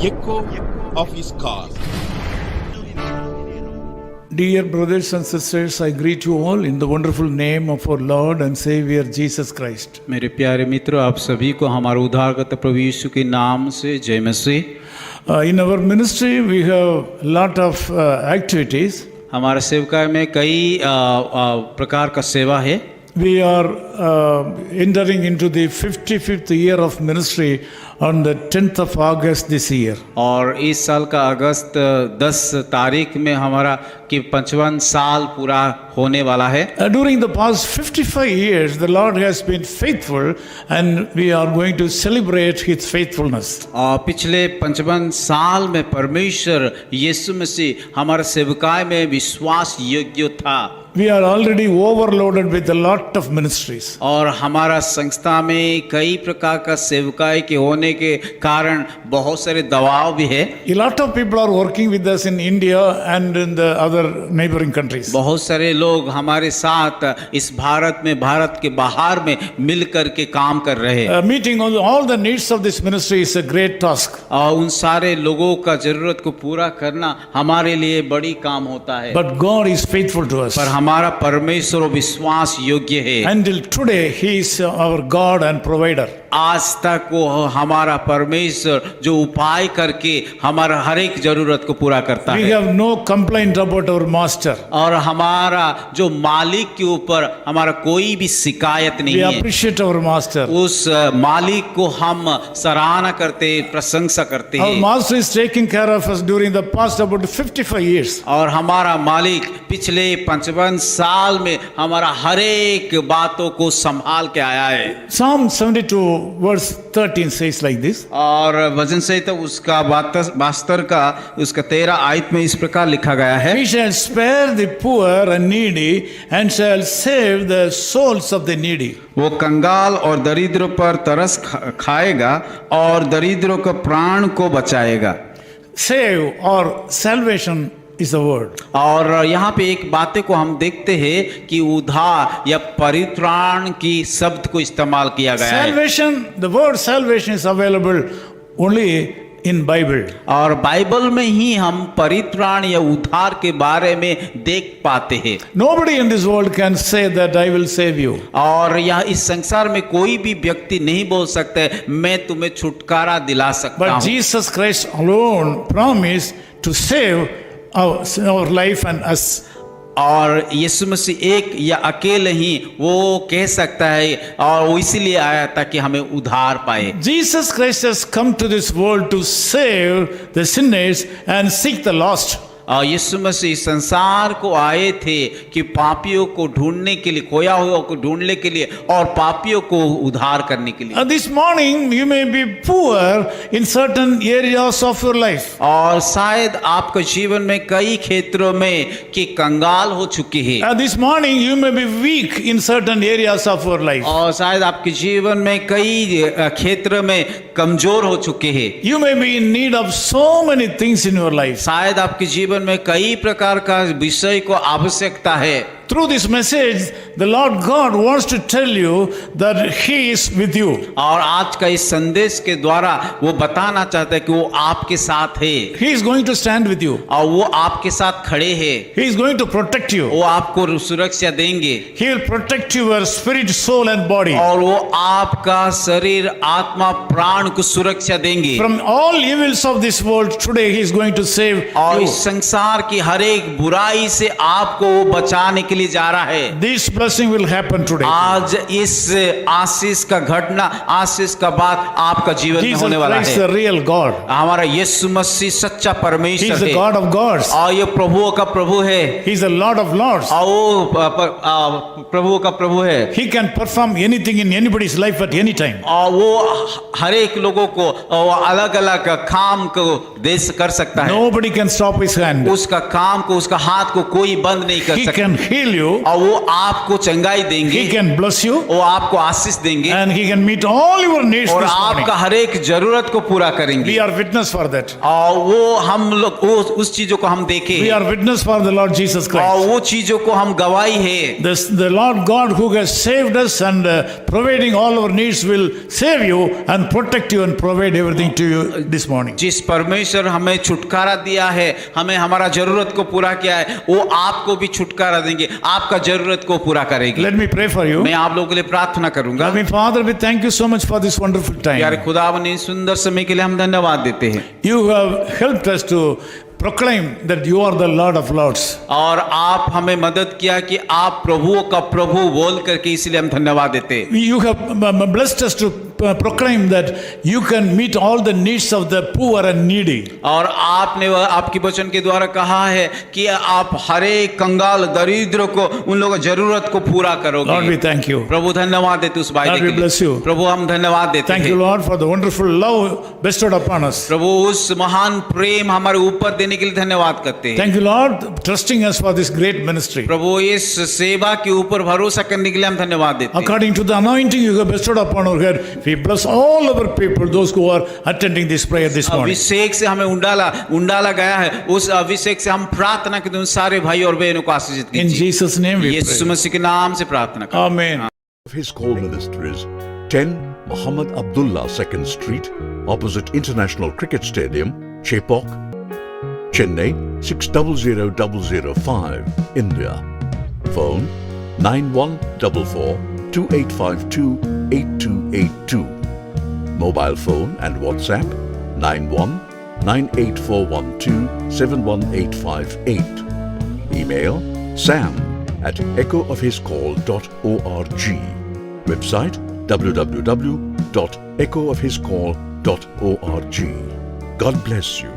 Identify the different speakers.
Speaker 1: echo of his call.
Speaker 2: Dear brothers and sisters, I greet you all in the wonderful name of our Lord and Savior Jesus Christ.
Speaker 3: मेरे प्यारे मित्रों, आप सभी को हमारे उद्धारकर्ता प्रभु यीशु के नाम से जय मसीह।
Speaker 2: In our ministry, we have a lot of activities.
Speaker 3: हमारे सेवकाई में कई प्रकार का सेवा है।
Speaker 2: We are entering into the 55th year of ministry on the 10th of August this year.
Speaker 3: और इस साल का अगस्त 10 तारीख में हमारा कि 55 साल पूरा होने वाला है।
Speaker 2: During the past 55 years, the Lord has been faithful and we are going to celebrate His faithfulness.
Speaker 3: और पिछले 55 साल में परमेश्वर यीशु मसीह हमारे सेवकाई में विश्वास योग्य था।
Speaker 2: We are already overloaded with a lot of ministries.
Speaker 3: और हमारा संस्था में कई प्रकार का सेवकाई के होने के कारण बहुत सारे दबाव भी है।
Speaker 2: A lot of people are working with us in India and in the other neighboring countries.
Speaker 3: बहुत सारे लोग हमारे साथ इस भारत में, भारत के बाहर में मिल कर के काम कर रहे हैं।
Speaker 2: Meeting all the needs of this ministry is a great task.
Speaker 3: और उन सारे लोगों का जरूरत को पूरा करना हमारे लिए बड़ी काम होता है।
Speaker 2: But God is faithful to us.
Speaker 3: पर हमारा परमेश्वर विश्वास योग्य है।
Speaker 2: Until today, He is our God and provider.
Speaker 3: आज तक वो हमारा परमेश्वर जो उपाय करके हमारा हर एक जरूरत को पूरा करता
Speaker 2: We
Speaker 3: है।
Speaker 2: have no complaint about our master.
Speaker 3: और हमारा जो मालिक के ऊपर हमारा कोई भी शिकायत नहीं
Speaker 2: We
Speaker 3: है।
Speaker 2: appreciate our master.
Speaker 3: उस मालिक को हम सराहना करते, प्रशंसा करते
Speaker 2: Our
Speaker 3: हैं।
Speaker 2: master is taking care of us during the past about 55 years.
Speaker 3: और हमारा मालिक पिछले 55 साल में हमारा हर एक बातों को संभाल के आया है।
Speaker 2: Psalm 72 verse 13 says like this.
Speaker 3: और वचन संहिता उसका 72 का उसका 13 आयत में इस प्रकार लिखा गया है।
Speaker 2: He shall spare the poor and needy and shall save the souls of the needy.
Speaker 3: वो कंगाल और दरिद्रों पर तरस खाएगा और दरिद्रों के प्राण को बचाएगा।
Speaker 2: Save or salvation is the word.
Speaker 3: और यहाँ पे एक बातें को हम देखते हैं कि उद्धार या परित्राण की शब्द को इस्तेमाल किया गया है।
Speaker 2: Salvation, the word salvation is available only in Bible.
Speaker 3: और बाइबल में ही हम परित्राण या उद्धार के बारे में देख पाते हैं।
Speaker 2: Nobody in this world can say that I will save you.
Speaker 3: और यह इस संसार में कोई भी व्यक्ति नहीं बोल सकता है मैं तुम्हें छुटकारा दिला सकता
Speaker 2: But
Speaker 3: हूँ।
Speaker 2: Jesus Christ alone promised to save our life and us.
Speaker 3: और यीशु मसीह एक या अकेले ही वो कह सकता है और वो इसीलिए आया ताकि हमें उद्धार पाए।
Speaker 2: Jesus Christ has come to this world to save the sinners and seek the lost.
Speaker 3: और यीशु मसीह संसार को आए थे कि पापियों को ढूंढने के लिए, खोया हुआ को ढूंढने के लिए और पापियों को उद्धार करने के लिए।
Speaker 2: This morning you may be poor in certain areas of your life.
Speaker 3: और शायद आपके जीवन में कई क्षेत्रों में कि कंगाल हो चुके हैं।
Speaker 2: This morning you may be weak in certain areas of your life.
Speaker 3: और शायद आपके जीवन में कई क्षेत्र में कमजोर हो चुके हैं।
Speaker 2: You may be in need of so many things in your life.
Speaker 3: शायद आपके जीवन में कई प्रकार का विषय को आवश्यकता है।
Speaker 2: Through this message, the Lord God wants to tell you that He is with you.
Speaker 3: और आज का इस संदेश के द्वारा वो बताना चाहता है कि वो आपके साथ है।
Speaker 2: He is going to stand with you.
Speaker 3: और वो आपके साथ खड़े हैं।
Speaker 2: He is going to protect you.
Speaker 3: वो आपको सुरक्षा देंगे।
Speaker 2: He will protect your spirit, soul and body
Speaker 3: और वो आपका शरीर, आत्मा, प्राण को सुरक्षा देंगे।
Speaker 2: from all evils of this world. Today He is going to save
Speaker 3: और
Speaker 2: you.
Speaker 3: इस संसार की हर एक बुराई से आपको वो बचाने के लिए जा रहा है।
Speaker 2: This blessing will happen today.
Speaker 3: आज इस आशीष का घटना, आशीष का बात आपका जीवन में
Speaker 2: Jesus
Speaker 3: होने वाला
Speaker 2: Christ,
Speaker 3: है।
Speaker 2: the real God.
Speaker 3: हमारा यीशु मसीह सच्चा
Speaker 2: He is
Speaker 3: परमेश्वर
Speaker 2: the
Speaker 3: है।
Speaker 2: God of gods.
Speaker 3: और ये प्रभुओं का प्रभु है।
Speaker 2: He is the Lord of lords.
Speaker 3: और वो प्रभुओं का प्रभु है।
Speaker 2: He can perform anything in anybody's life at any time.
Speaker 3: और वो हर एक लोगों को अलग अलग काम को कर सकता है।
Speaker 2: Nobody can stop His hand.
Speaker 3: उसका काम को, उसका हाथ को कोई बंद नहीं कर
Speaker 2: He
Speaker 3: सकता।
Speaker 2: can heal heal you,
Speaker 3: और वो आपको चंगाई
Speaker 2: He
Speaker 3: देंगे,
Speaker 2: can bless you,
Speaker 3: वो आपको आशीष देंगे
Speaker 2: and He can meet all your needs
Speaker 3: और
Speaker 2: this morning.
Speaker 3: आपका हर एक जरूरत को पूरा करेंगे।
Speaker 2: We are witness for that.
Speaker 3: और वो हम लोग वो उस चीजों को हम देखें
Speaker 2: We are witness for the Lord Jesus
Speaker 3: और
Speaker 2: Christ.
Speaker 3: वो चीजों को हम गवाही है।
Speaker 2: The Lord God who has saved us and providing all our needs will save you and protect you and provide everything to you this morning.
Speaker 3: जिस परमेश्वर हमें छुटकारा दिया है, हमें हमारा जरूरत को पूरा किया है, वो आपको भी छुटकारा देंगे, आपका जरूरत को पूरा करेंगे।
Speaker 2: Let me pray for you.
Speaker 3: मैं आप लोगों के लिए प्रार्थना करूंगा।
Speaker 2: Loving Father, we thank you so much for this wonderful
Speaker 3: प्यारे
Speaker 2: time.
Speaker 3: खुदावन, इस सुंदर समय के लिए हम धन्यवाद देते हैं
Speaker 2: You have helped us to proclaim that you are the Lord of Lords.
Speaker 3: और आप हमें मदद किया कि आप प्रभुओं का प्रभु बोल करके, इसलिए हम धन्यवाद देते हैं।
Speaker 2: You have blessed us to proclaim that you can meet all the needs of the poor and needy.
Speaker 3: और आपने आपकी वचन के द्वारा कहा है कि आप हर एक कंगाल दरिद्र को, उन लोगों की जरूरत को पूरा
Speaker 2: Lord,
Speaker 3: करोगे।
Speaker 2: we thank you.
Speaker 3: प्रभु धन्यवाद देते उस वायदे
Speaker 2: Lord,
Speaker 3: के
Speaker 2: we bless you.
Speaker 3: लिए। प्रभु हम धन्यवाद देते
Speaker 2: Thank you,
Speaker 3: हैं।
Speaker 2: Lord, for the wonderful love bestowed upon us.
Speaker 3: प्रभु उस महान प्रेम हमारे ऊपर देने के लिए धन्यवाद करते हैं।
Speaker 2: Thank you, Lord, trusting us for this great ministry.
Speaker 3: प्रभु इस सेवा के ऊपर भरोसा करने के लिए हम धन्यवाद देते हैं।
Speaker 2: According to the anointing you have bestowed upon our head, we bless all our people, those who are attending this prayer this morning.
Speaker 3: अभिषेक से हमें उंडाला गया है, उस अभिषेक से हम प्रार्थना करते हैं, उन सारे भाई और बहनों को आशीषित
Speaker 2: In
Speaker 3: कीजिए।
Speaker 2: Jesus' name we
Speaker 3: Yeshu
Speaker 2: pray.
Speaker 3: मसीह के नाम से प्रार्थना करते हैं।
Speaker 2: Amen.
Speaker 4: Of his call ministries, 10 Muhammad Abdullah 2nd Street, opposite International Cricket Stadium, Chepauk, Chennai 600005, India. Phone 9144 2852 8282. Mobile phone and WhatsApp 91 98412 71858. Email sam@echoofhiscall.org. Website www.echoofhiscall.org. God bless you.